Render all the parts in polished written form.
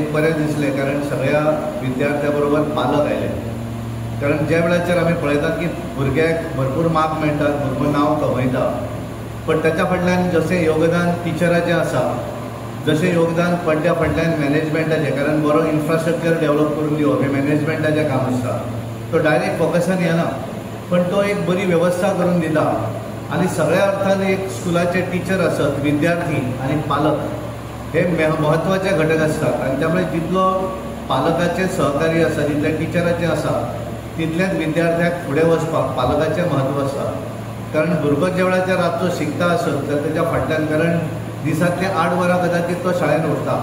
एक बरें दिसलें, कारण सगळ्या विद्यार्थ्यां बरोबर पालक आयले. कारण ज्या वेळाचेर आमी पळयतात की भुरग्याक भरपूर मार्क मेळटात, भरपूर नांव कमयता, पण ताच्या फाटल्यान जशें योगदान टिचराचें आसा, जशें योगदान पडट्या फाटल्यान मॅनेजमेंटाचें, कारण बरो इन्फ्रास्ट्रक्चर डेव्हलप करून दिवप हें मॅनेजमेंटाचें काम आसता. तो डायरेक्ट फोकसान येना, पण तो एक बरी वेवस्था करून दिता. आनी सगळ्या अर्थान एक स्कुलाचे टिचर आसत, विद्यार्थी आनी पालक हे महत्वाचे घटक असतात. आणि त्यामुळे जितलो पालकाचें सहकार्य आसा, जितलें टिचराचें आसा, तितलेंच विद्यार्थ्याक फुडें वचपाक पालकाचें म्हत्व आसा. कारण भुरगो ज्या वेळाचेर रातचो शिकता आसत जाल्यार तेच्या फाटल्यान, कारण दिसांतले 8 वरां कदाचित तो शाळेंत उरता,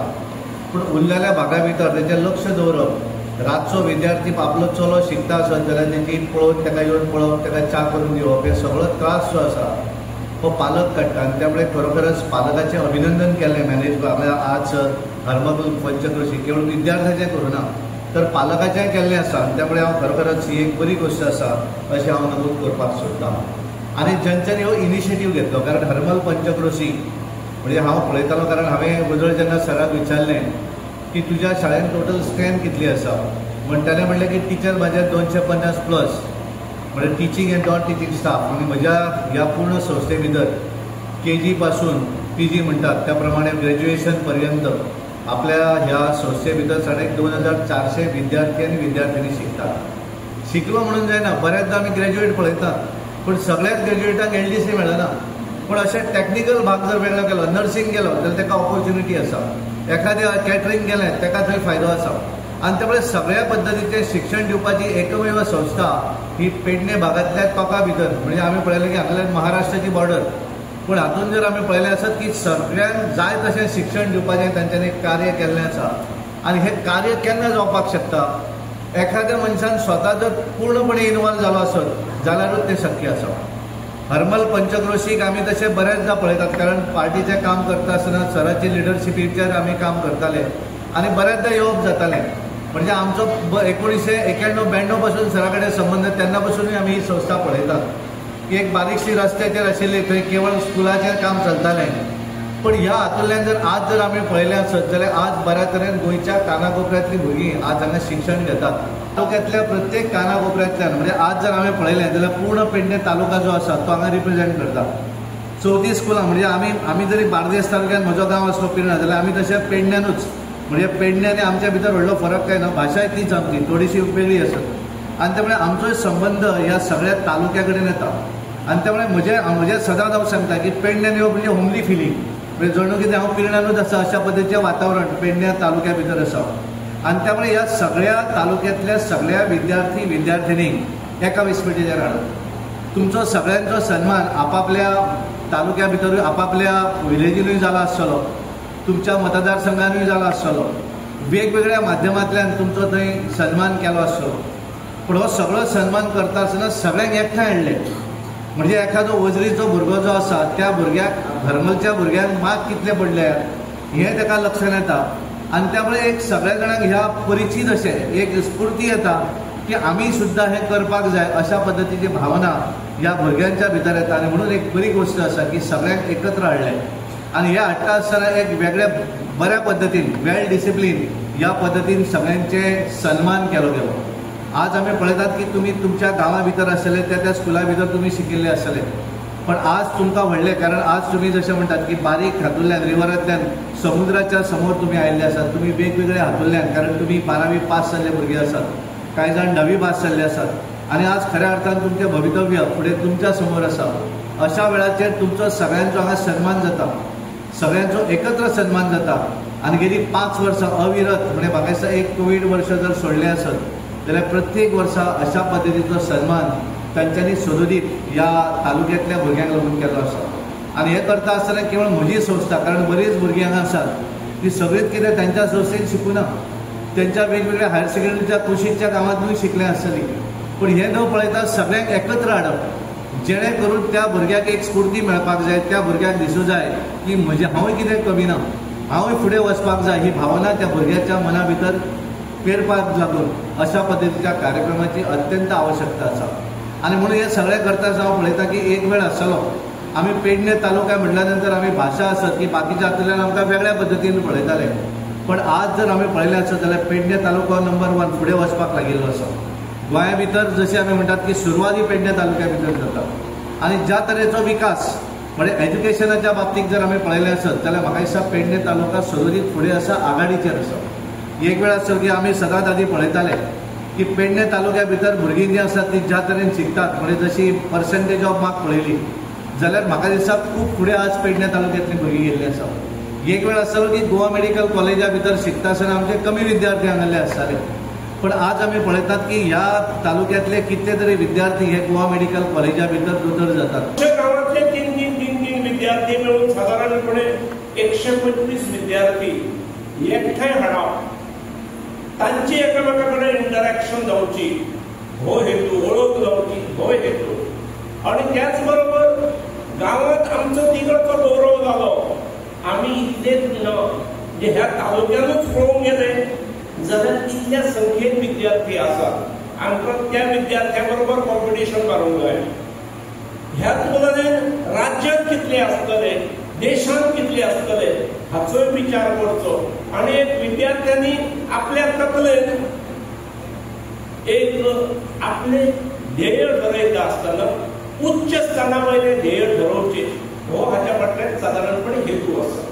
पूण उरलेल्या भागा भितर तेचें लक्ष दवरप. रातचो विद्यार्थी आपलो चलो शिकता आसत जाल्यार तेची पळोवन ताका येवन पळोवप, ताका च्या करून दिवप, हे सगळो त्रास जो आसा तो पालक काडटा. आनी त्यामुळे खरोखरच पालकाचें अभिनंदन केलें मॅनेजमेंट. आज हरमल पंचक्रोशी केवळ विद्यार्थ्याचें करूना, तर पालकाचें केल्लें आसा. आनी त्यामुळे हांव खरोखरच ही एक बरी गोश्ट आसा अशें हांव नमूद करपाक सोदतां. आनी जेंच्यांनी हो इनिशिएटीव घेतलो, कारण हरमल पंचक्रोशी म्हणजे हांव पळयतालो, कारण हांवें वजळ जेन्ना सराक विचारलें की तुज्या शाळेंत टोटल स्ट्रेंथ कितली आसा, म्हणटाले म्हणलें की टिचर म्हाजे 250+ म्हणजे teaching end non teaching staff. आनी म्हज्या ह्या पूर्ण संस्थे भितर KG पासून PG म्हणटात त्या प्रमाणे ग्रॅज्युएशन पर्यंत आपल्या ह्या संस्थे भितर 2400 विद्यार्थी आनी विद्यार्थिनी शिकतात. शिकलो म्हणून जायना, बऱ्याचदा आमी ग्रॅज्युएट पळयतात, पूण सगळ्याच ग्रॅज्युएटांक LDC मेळना. पूण अशें टॅक्निकल भाग जर वेगळो केलो, नर्सिंग केलो जाल्यार ताका ऑपॉर्च्युनिटी आसा, एखादें कॅटरिंग केलें ताका थंय फायदो आसा. आनी त्यामुळे सगळ्या पद्दतीचें शिक्षण दिवपाची एकमेव संस्था ही पेडणे भागांतल्या तोका भितर, म्हणजे आमी पळयलें की हांगाल्यान महाराष्ट्राची बॉर्डर, पूण हातूंत जर आमी पळयलें आसत की सगळ्यांक जाय तशें शिक्षण दिवपाचें तांच्यांनी कार्य केल्लें आसा. आनी हें कार्य केन्ना जावपाक शकता, एखाद्या मनशान स्वता जर पूर्णपणे इन्वॉल्व जालो आसत जाल्यारूच तें शक्य आसा. हरमल पंचक्रोशीक आमी तशें बरेचदा पळयतात, कारण पार्टीचें काम करता आसतना सराची लिडरशिपीचेर आमी काम करताले आनी बरेचदा येवप जातालें. म्हणजे आमचो 1991-92 पासून सरा कडेन संबंद, तेन्ना पासूनय आमी ही संस्था पळयतात. एक बारीकशी रस्त्याचेर आशिल्ली, थंय केवळ स्कुलाचें काम चलतालें. पण ह्या हातूंतल्यान जर आज जर आमी पळयलें आसत जाल्यार आज बऱ्या तरेन गोंयच्या कानाकोपऱ्यांतलीं भुरगीं आज हांगा शिक्षण घेतात. तालुक्यांतल्या प्रत्येक कानाकोपऱ्यांतल्यान, म्हणजे आज जर हांवें पळयलें जाल्यार पूर्ण पेडणे तालुका जो आसा तो हांगा रिप्रेझेंट करता. 34 स्कुलां, म्हणजे आमी जरी बार्देस तालुक्यात म्हजो गांव आसलो पिर्णा, जाल्यार आमी तशें पेडण्यानूच, म्हणजे पेडणे आनी आमच्या भितर व्हडलो फरक काय ना, भाशाय तीच आमची, थोडीशी वेगळी आसत. आनी त्यामुळे आमचो संबंध ह्या सगळ्या तालुक्या कडेन येता. आनी त्यामुळे म्हजें सदांच हांव सांगता की पेडण्यान येवप म्हणजे होमली फिलींग, म्हणजे जणू कितें हांव पिर्णानूच आसा अशा पद्दतीचें वातावरण पेडण्या तालुक्या भितर आसा. आनी त्यामुळे ह्या सगळ्या तालुक्यांतल्या सगळ्या विद्यार्थी विद्यार्थिनींक एका विस्पीटीचेर हाडप. तुमचो सगळ्यांचो सन्मान आपापल्या तालुक्या भितर, आपापल्या विलेजीनूय जाला आसतलो, तुमच्या मतदारसंघानूय जाला आसतलो, वेगवेगळ्या माध्यमांतल्यान तुमचो थंय सन्मान केलो आसतलो. पूण हो सगळो सन्मान करता आसतना सगळ्यांक एकठांय हाडले. म्हणजे एखादो वजरीचो भुरगो जो आसा त्या भुरग्याक, हरमलच्या भुरग्यांक मार्क कितले पडले हें ताका लक्षांत येता. आनी त्यामुळे एक सगळ्या जाणांक ह्या परिचीत अशें एक स्फूर्ती येता की आमी सुद्दां हें करपाक जाय अशा पद्दतीची भावना ह्या भुरग्यांच्या भितर येता. आनी म्हणून एक बरी गोश्ट आसा की सगळ्यांक एकत्र हाडलें. आनी हे हाडटा आसतना एक वेगळ्या बऱ्या पद्दतीन, वेल डिसिप्लीन ह्या पद्दतीन सगळ्यांचे सन्मान केलो गेलो. आज आमी पळयतात की तुमी तुमच्या गांवा भितर आसतले, त्या स्कुला भितर तुमी शिकिल्ले आसतले, पण आज तुमकां व्हडलें, कारण आज तुमी जशें म्हणटात की बारीक हातूंतल्यान, रिवरांतल्यान समुद्राच्या समोर तुमी आयिल्ले आसात. तुमी वेगवेगळ्या हातूंतल्यान, कारण तुमी 12वी पास जाल्ले भुरगे आसात, कांय जाण 9वी पास जाल्ले आसात, आनी आज खऱ्या अर्थान तुमचें भवितव्य फुडें तुमच्या समोर आसा. अशा वेळाचेर तुमचो सगळ्यांचो हांगा सन्मान जाता, सगळ्यांचो एकत्र सन्मान जाता. आनी गेली 5 वर्सां अविरत, म्हणजे म्हाका दिसता एक कोवीड वर्स जर सोडलें आसत जाल्यार प्रत्येक वर्सा अशा पद्दतीचो सन्मान तांच्यांनी सदोदीत ह्या तालुक्यांतल्या भुरग्यांक लागून केलो आसा. आनी हें करता आसतना केवळ म्हजी संस्था, कारण बरीच भुरगीं हांगा आसात, ती सगळींच कितें तांच्या संस्थेन शिकूना, त्यांच्या वेगवेगळ्या हायर सेकंडरीच्या कुशीच्या गांवांतूय शिकल्या आसतलीं. पूण हें न पळयता सगळ्यांक एकत्र हाडप, जेणे करून त्या भुरग्याक एक स्फूर्ती मेळपाक जाय, त्या भुरग्याक दिसूं जाय की हांवूय कितें कमी ना, हांवूय फुडें वचपाक जाय. ही भावना त्या भुरग्याच्या मना भितर पेरपाक लागून अशा पद्दतीच्या कार्यक्रमाची अत्यंत आवश्यकता आसा. आनी म्हणून हे सगळें करता आसतना हांव पळयता की एक वेळ आसतलो, आमी पेडणे तालुका म्हटल्या नंतर आमी भाशा आसत की बाकीच्या हातूंतल्यान आमकां वेगळ्या पद्दतीन पळयताले, पण आज जर आमी पळयलें आसत जाल्यार पेडणे तालुको नंबर 1 फुडें वचपाक लागिल्लो आसा. गोंया भितर जशें आमी म्हणटात की सुरवात ही पेडणे तालुक्या भितर जाता आनी ज्या तरेचो विकास म्हणजे एज्युकेशनाच्या बाबतीत जर आमी पळयलें आसत जाल्यार म्हाका दिसता पेडणे तालुका सदरीत फुडें आसा, आघाडीचेर आसा. एक वेळ आसलो की आमी सदांच आदी पळयताले की पेडणे तालुक्या भितर भुरगीं जीं आसात ती ज्या तरेन शिकतात म्हणजे जशी पर्संटेज ऑफ मार्क पळयली जाल्यार म्हाका दिसता खूब फुडें आज पेडणे तालुक्यांतलीं भुरगीं गेल्लीं आसा. एक वेळ आसलो की गोवा मेडिकल कॉलेजा भितर शिकता आसतना आमचे कमी विद्यार्थी हांगासले आसताले, पण आज आमी पळयतात की ह्या तालुक्यांतले कितले तरी विद्यार्थी हे गोवा मेडिकल कॉलेजा भितर दोतोर जातात. गांवांतले तीन विद्यार्थी मेळून साधारणपणे 125 विद्यार्थी एकठांय हाडप, तांची एकामेका कडेन इंटरॅक्शन जावची, हो हेतू ओळख जावची, हो हेतू. आणि त्याच बरोबर गांवांत आमचो तिकडचो गौरव जालो. आमी इतलेच न्हय जे ह्या तालुक्यानूच पळोवंक गेले जाल्यार तितल्या संख्येन विद्यार्थी आसात. आमकां त्या विद्यार्थ्यां बरोबर कॉम्पिटिशन मारूंक जाय. ह्याच तुलनेन राज्यांत कितले आसतले, देशांत कितले आसतले हाचोय विचार करचो. आनी एक विद्यार्थ्यांनी आपल्या तकलेन एक आपले ध्येय ठरयता आसतना उच्च स्थाना वयले ध्येय ठरोवचे हो हाच्या फाटल्यान सादारणपणे हेतू आसा.